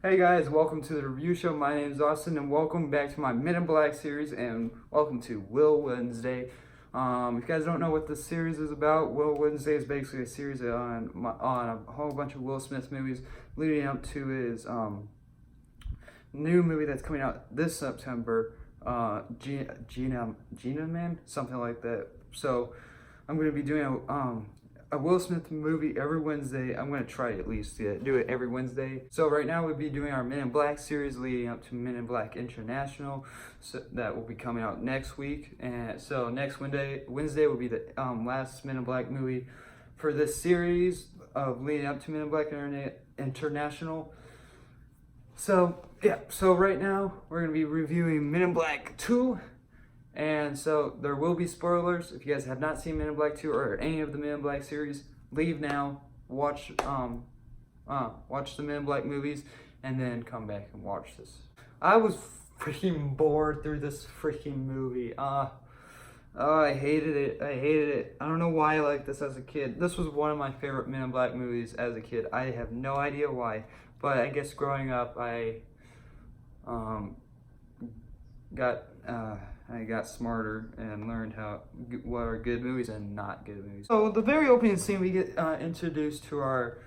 Hey guys, welcome to the review show. My name is Austin, and welcome back to my Men in Black series, and welcome to Will Wednesday. If you guys don't know what this series is about, Will Wednesday is basically a series on a whole bunch of Will Smith movies leading up to his new movie that's coming out this September, Gina Man, something like that. So I'm going to be doing a Will Smith movie every Wednesday. I'm going to try at least to do it every Wednesday. So right now we'll be doing our Men in Black series leading up to Men in Black International. So that will be coming out next week. And so next Wednesday will be the last Men in Black movie for this series of leading up to Men in Black International. So yeah, so right now we're going to be reviewing Men in Black 2. And so there will be spoilers. If you guys have not seen Men in Black 2 or any of the Men in Black series, leave now, watch the Men in Black movies, and then come back and watch this. I was freaking bored through this freaking movie. I hated it. I don't know why I liked this as a kid. This was one of my favorite Men in Black movies as a kid. I have no idea why, but I guess growing up I got smarter and learned what are good movies and not good movies. So the very opening scene, we get introduced to our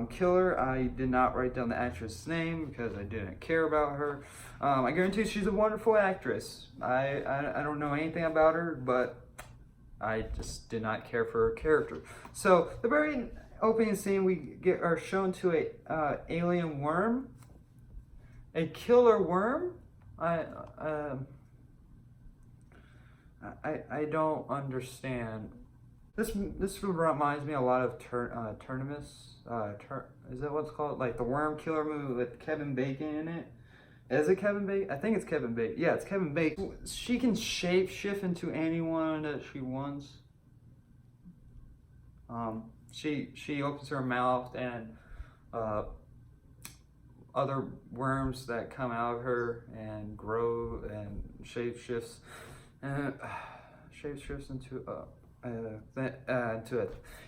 killer. I did not write down the actress' name because I didn't care about her. I guarantee she's a wonderful actress. I don't know anything about her, but I just did not care for her character. So the very opening scene, we are shown to a alien worm, a killer worm. I don't understand. This reminds me a lot of Terminus. Is that what's called? Like the worm killer movie with Kevin Bacon in it. Is it Kevin Bacon? I think it's Kevin Bacon. Yeah, it's Kevin Bacon. She can shape shift into anyone that she wants. She opens her mouth and other worms that come out of her and grow and shape shifts. And shapeshifts into a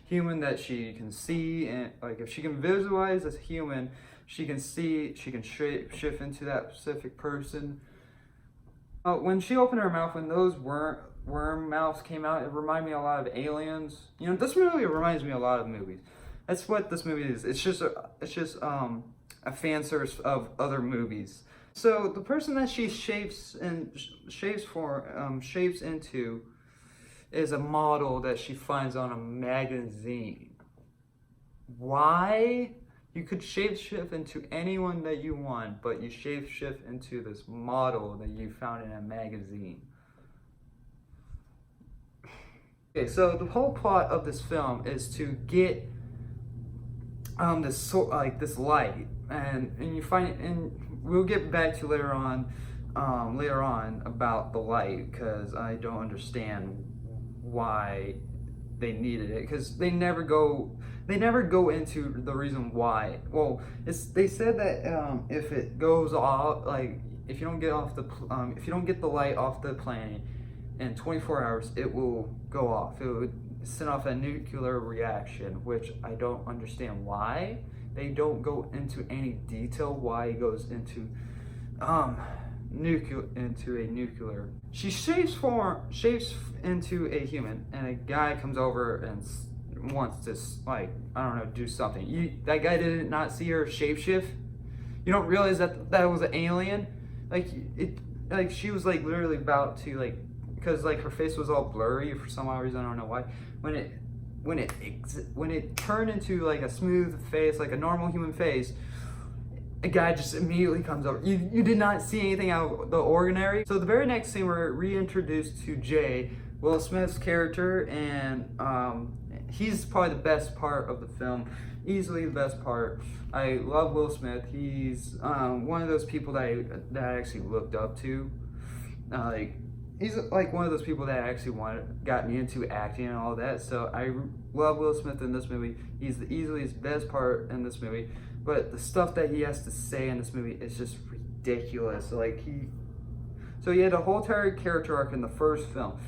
human that she can see, and like if she can visualize as a human, she can shape shift into that specific person. When she opened her mouth, when those worm mouths came out, it reminded me a lot of Aliens. You know, this movie reminds me a lot of movies. That's what this movie is. It's just a fan service of other movies. So the person that she shapes into is a model that she finds on a magazine. Why? You could shapeshift into anyone that you want, but you shapeshift into this model that you found in a magazine. Okay, so the whole plot of this film is to get this light, and you find it, and we'll get back to later on about the light, because I don't understand why they needed it, because they never go into the reason why. Well, they said that if it goes off, like if you don't get the light off the planet in 24 hours, it will go off. It would send off a nuclear reaction, which I don't understand why. They don't go into any detail why it goes into a nuclear. She shapes into a human, and a guy comes over and wants to, like, I don't know, do something. That guy did not see her shapeshift. You don't realize that was an alien. Like she was like literally about to, like, because like her face was all blurry for some odd reason, I don't know why. When it turned into like a smooth face, like a normal human face, a guy just immediately comes over. You did not see anything out of the ordinary. So the very next scene, we're reintroduced to Jay, Will Smith's character, and he's probably the best part of the film, easily the best part. I love Will Smith. He's one of those people that I actually looked up to. He's like one of those people that actually got me into acting and all that. So I love Will Smith in this movie. He's easily his best part in this movie. But the stuff that he has to say in this movie is just ridiculous. So he had a whole entire character arc in the first film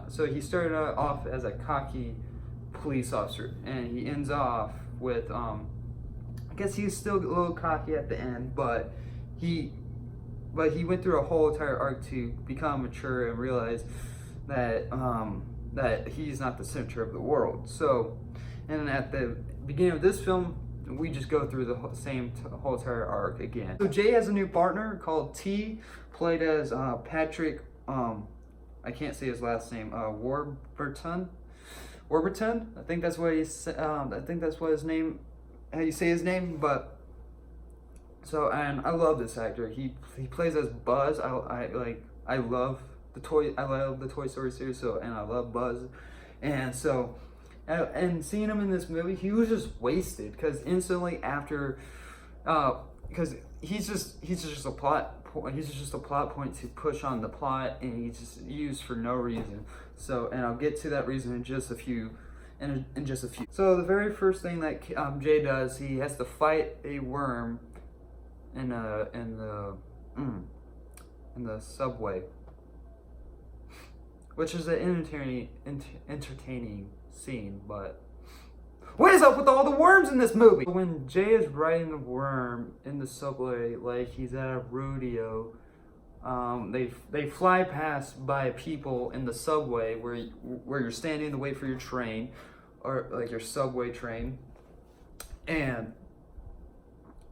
so he started off as a cocky police officer, and he ends off with guess he's still a little cocky at the end, but he went through a whole entire arc to become mature and realize that that he's not the center of the world. So, and at the beginning of this film, we just go through the whole entire arc again. So Jay has a new partner called T, played as Patrick. I can't say his last name. Warburton. I think that's what he's. I think that's what his name. How you say his name? But so, and I love this actor. He plays as Buzz. I love the Toy Story series. So, and I love Buzz, and so. And seeing him in this movie, he was just wasted because instantly after, because he's just a plot point to push on the plot, and he's just used for no reason. So, and I'll get to that reason in just a few. So the very first thing that Jay does, he has to fight a worm in the subway, which is an entertaining scene, but what is up with all the worms in this movie? When Jay is riding the worm in the subway like he's at a rodeo, they fly past by people in the subway where you're standing to wait for your train, or like your subway train, and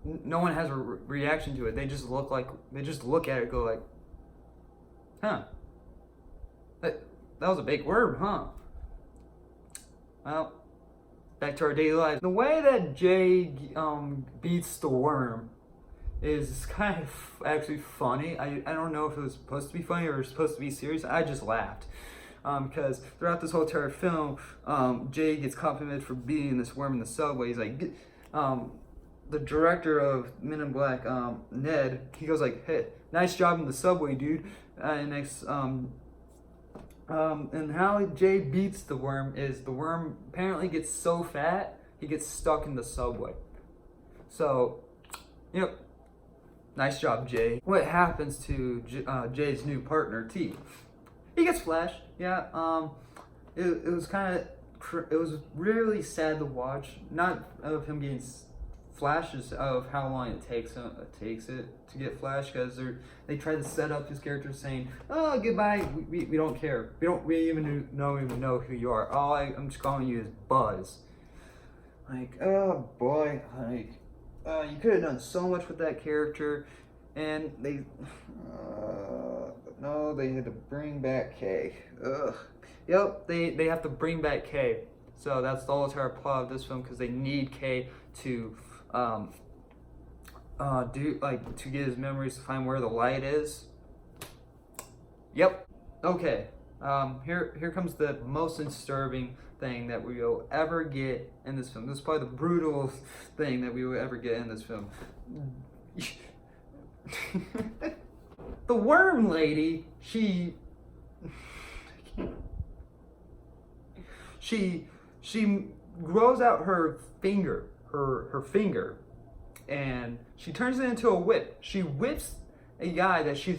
no one has a reaction to it. They just look at it and go like, huh, that was a big worm, huh? Well, back to our daily lives. The way that Jay beats the worm is kind of actually funny. I don't know if it was supposed to be funny or supposed to be serious. I just laughed. Because throughout this whole entire film, Jay gets complimented for beating this worm in the subway. He's like, the director of Men in Black, Ned, he goes like, hey, nice job in the subway, dude. And how Jay beats the worm is the worm apparently gets so fat, he gets stuck in the subway. So, yep, nice job, Jay. What happens to Jay's new partner, T? He gets flashed. Yeah, it was really sad to watch. Not of him getting flashes, of how long it takes it to get flashed, because they try to set up his character saying, oh, goodbye, we don't care, we even know who you are, I'm just calling you as Buzz. Like, oh boy, like you could have done so much with that character, and they no, they had to bring back K. Ugh. Yep, they have to bring back K. So that's the whole entire plot of this film, because they need K to to get his memories, to find where the light is. Yep. Okay. Here comes the most disturbing thing that we will ever get in this film. This is probably the brutalest thing that we will ever get in this film. The worm lady, she grows out her finger, her finger, and she turns it into a whip. She whips a guy that she's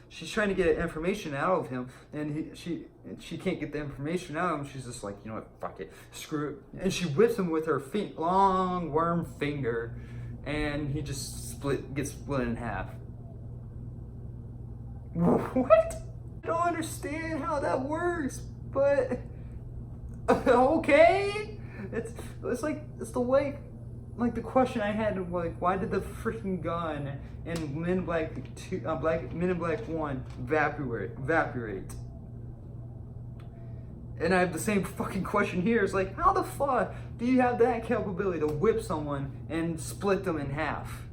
she's trying to get information out of him, and she can't get the information out of him. She's just like, you know what, fuck it, screw it, and she whips him with her long worm finger, and he just gets split in half. What? I don't understand how that works, but okay. It's the way, like the question I had, like, why did the freaking gun in Men in Black 2, Men in Black 1 evaporate? And I have the same fucking question here. It's like, how the fuck do you have that capability to whip someone and split them in half?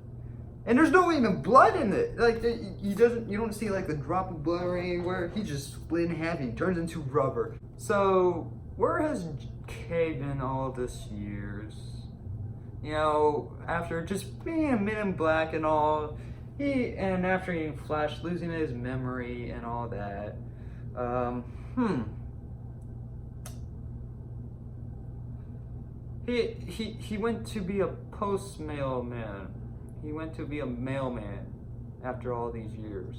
And there's no even blood in it. Like, you don't see like the drop of blood or anywhere. He just split in half and he turns into rubber. So where has K been all this years? You know, after just being a Men in Black and all, after getting flashed, losing his memory and all that. He went to be a mailman. He went to be a mailman after all these years.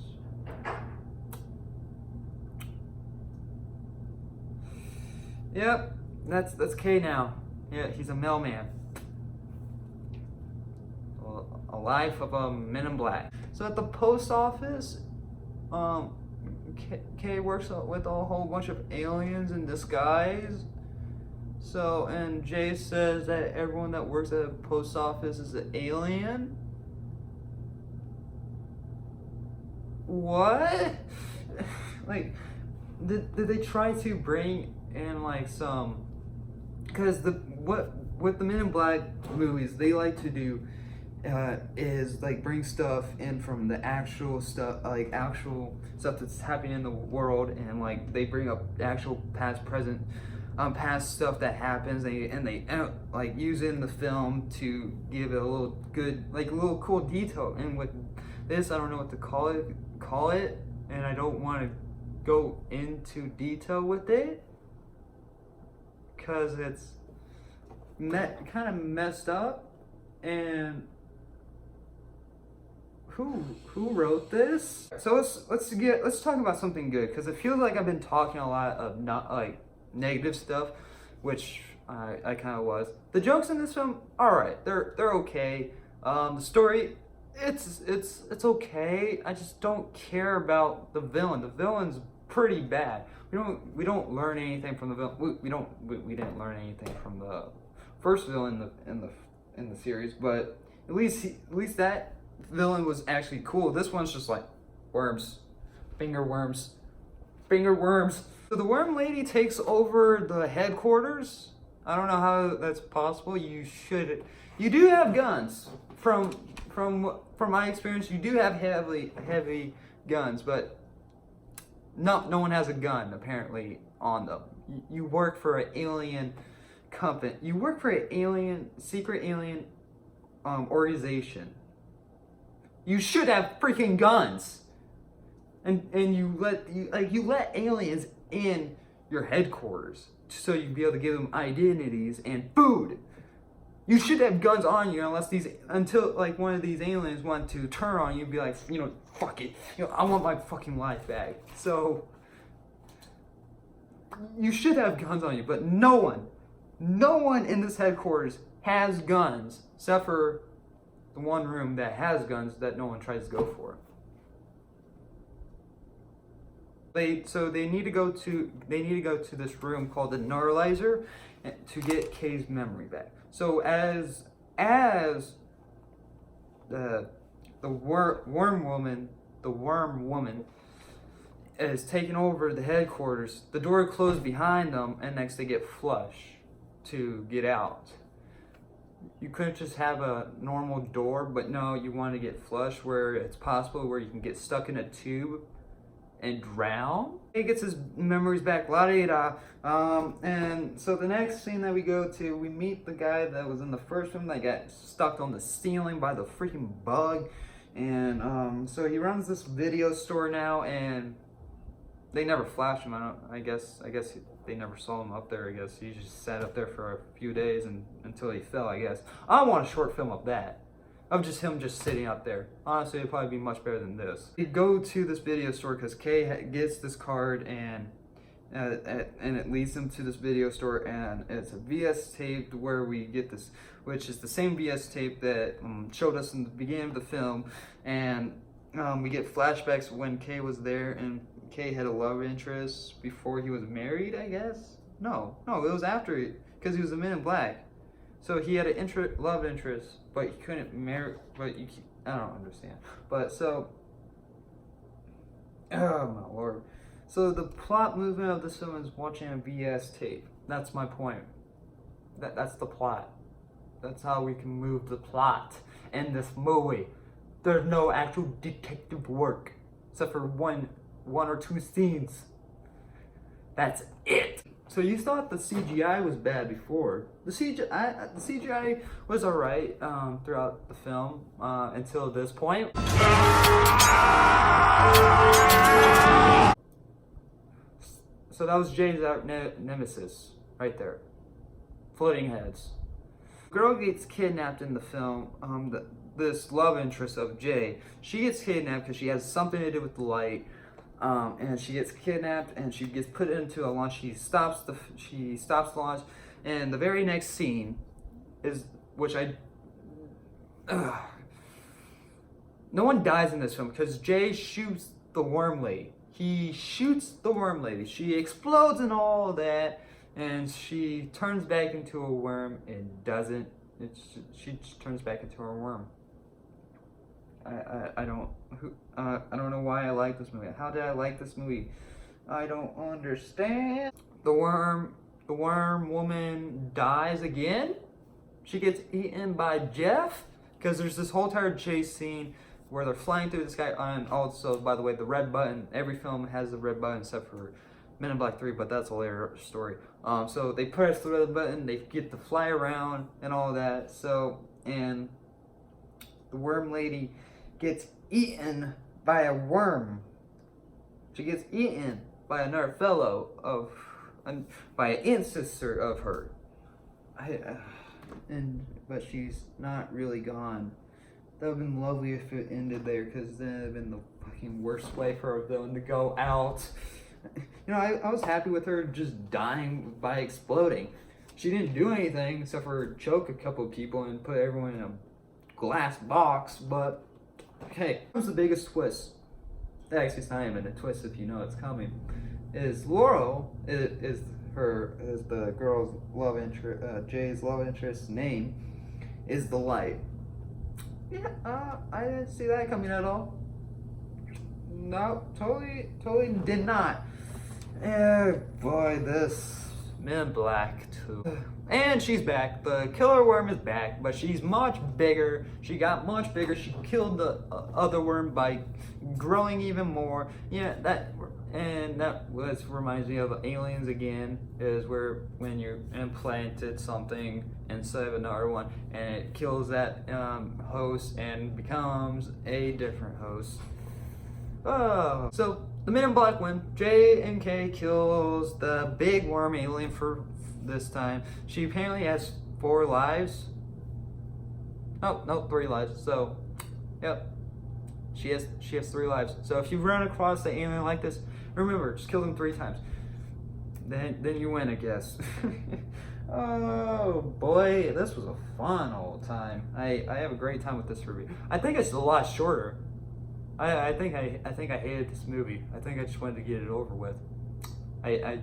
Yep, that's K now. Yeah, he's a mailman. A life of a Men in Black. So at the post office, Kay works with a whole bunch of aliens in disguise. So, and Jay says that everyone that works at a post office is an alien. What? Like, did they try to bring in like some? Because what the Men in Black movies they like to do is like bring stuff in from the actual stuff, like actual stuff that's happening in the world, and like they bring up actual past, present, past stuff that happens. They like use it in the film to give it a little good, like a little cool detail. And with this, I don't know what to call it, and I don't want to go into detail with it because it's kind of messed up. And who wrote this? So let's talk about something good, because it feels like I've been talking a lot of not like negative stuff, which I kind of was. The jokes in this film, all right, they're okay. The story, it's okay. I just don't care about the villain. The villain's pretty bad. We don't learn anything from the villain. We didn't learn anything from the first villain in the series, but at least that villain was actually cool. This one's just like worms, finger worms. So the worm lady takes over the headquarters. I don't know how that's possible. You do have guns. From my experience, you do have heavy guns, but no one has a gun apparently on them. You work for an alien company. You work for an secret alien organization. You should have freaking guns. And you let aliens in your headquarters so you can be able to give them identities and food. You should have guns on you until like one of these aliens want to turn on you and be like, fuck it. I want my fucking life back. So you should have guns on you, but no one in this headquarters has guns except for the one room that has guns that no one tries to go for. They need to go to this room called the Neuralizer to get Kay's memory back. So as the worm woman is taking over the headquarters, the door closed behind them, and next they get flush to get out. You couldn't just have a normal door, but no, you want to get flush where it's possible, where you can get stuck in a tube and drown. He gets his memories back, la-di-da. And so the next scene that we go to, we meet the guy that was in the first one that got stuck on the ceiling by the freaking bug. And so he runs this video store now, and they never flash him. I guess they never saw him up there. I guess he just sat up there for a few days until he fell, I guess. I want a short film of that. Of just him just sitting up there. Honestly, it'd probably be much better than this. We go to this video store because Kay gets this card, and it leads him to this video store, and it's a VS tape where we get this, which is the same VS tape that showed us in the beginning of the film, and we get flashbacks when Kay was there, and Kay had a love interest before he was married, I guess? No, it was after, because he was a Men in Black. So he had an love interest, but he couldn't marry, I don't understand. But so, oh my lord. So the plot movement of this film is watching a VS tape. That's my point. That's the plot. That's how we can move the plot in this movie. There's no actual detective work, except for one or two scenes. That's it. So you thought the CGI was bad before. The CGI was alright throughout the film until this point. So that was Jay's nemesis right there. Floating heads. Girl gets kidnapped in the film. This love interest of Jay, she gets kidnapped because she has something to do with the light. And she gets kidnapped and she gets put into a launch. She stops the launch, and the very next scene is, which no one dies in this film because Jay shoots the worm lady. He shoots the worm lady. She explodes and all that, and she turns back into a worm. It doesn't. She just turns back into a worm. I don't know why I like this movie. How did I like this movie? I don't understand. The worm woman dies again. She gets eaten by Jeff because there's this whole entire chase scene where they're flying through the sky. And also, by the way, the red button. Every film has the red button except for Men in Black 3, but that's a later story. So they press the red button. They get to fly around and all that. So, and the worm lady gets eaten by a worm. She gets eaten by another fellow by an ancestor of her. But she's not really gone. That would have been lovely if it ended there, because then it would have been the fucking worst way for a villain to go out. You know, I was happy with her just dying by exploding. She didn't do anything except for choke a couple of people and put everyone in a glass box, but okay. What's the biggest twist? Actually, it's not even a twist if you know it's coming. Is Laurel is the girl's love interest, Jay's love interest's name is the light. Yeah, I didn't see that coming at all. No, totally did not. Boy, this Men in Black 2. And she's back. The killer worm is back, but she's much bigger. She got much bigger. She killed the other worm by growing even more. Yeah, that reminds me of Aliens again, is where when you implanted something instead of another one, and it kills that host and becomes a different host. Oh, so the Men in Black win. J and K kills the big worm alien for this time. She apparently has 4 lives. Oh, no, 3 lives. So, yep. She has 3 lives. So if you run across an alien like this, remember, just kill them 3 times. Then you win, I guess. Oh boy, this was a fun old time. I have a great time with this review. I think it's a lot shorter. I think I hated this movie. I think I just wanted to get it over with. I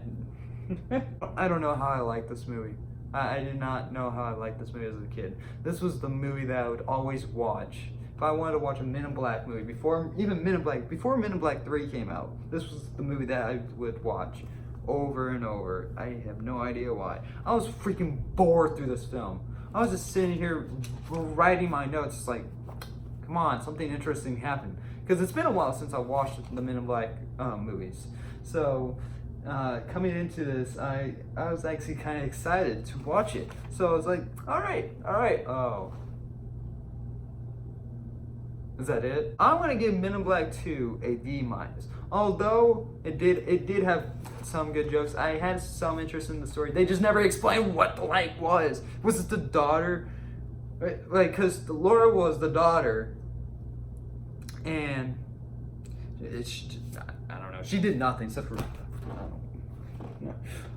don't know how I like this movie. I did not know how I liked this movie as a kid. This was the movie that I would always watch. If I wanted to watch a Men in Black movie, before Men in Black 3 came out, this was the movie that I would watch over and over. I have no idea why. I was freaking bored through this film. I was just sitting here writing my notes like, come on, something interesting happened. Because it's been a while since I watched the Men in Black movies. So, coming into this, I was actually kind of excited to watch it. So I was like, all right. Oh. Is that it? I'm gonna give Men in Black 2 a D-. Although it did have some good jokes. I had some interest in the story. They just never explained what the light was. Was it the daughter? Like, cause Laura was the daughter, and I don't know. She did nothing except for.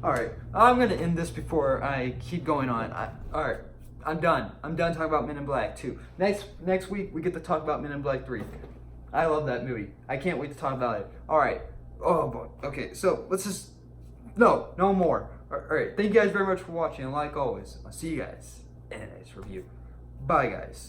All right, I'm gonna end this before I keep going on. All right. I'm done talking about Men in Black 2. Next week, we get to talk about Men in Black 3. I love that movie. I can't wait to talk about it. All right. Oh, boy. Okay, so let's just... No more. All right. Thank you guys very much for watching. And like always, I'll see you guys in the next review. Bye, guys.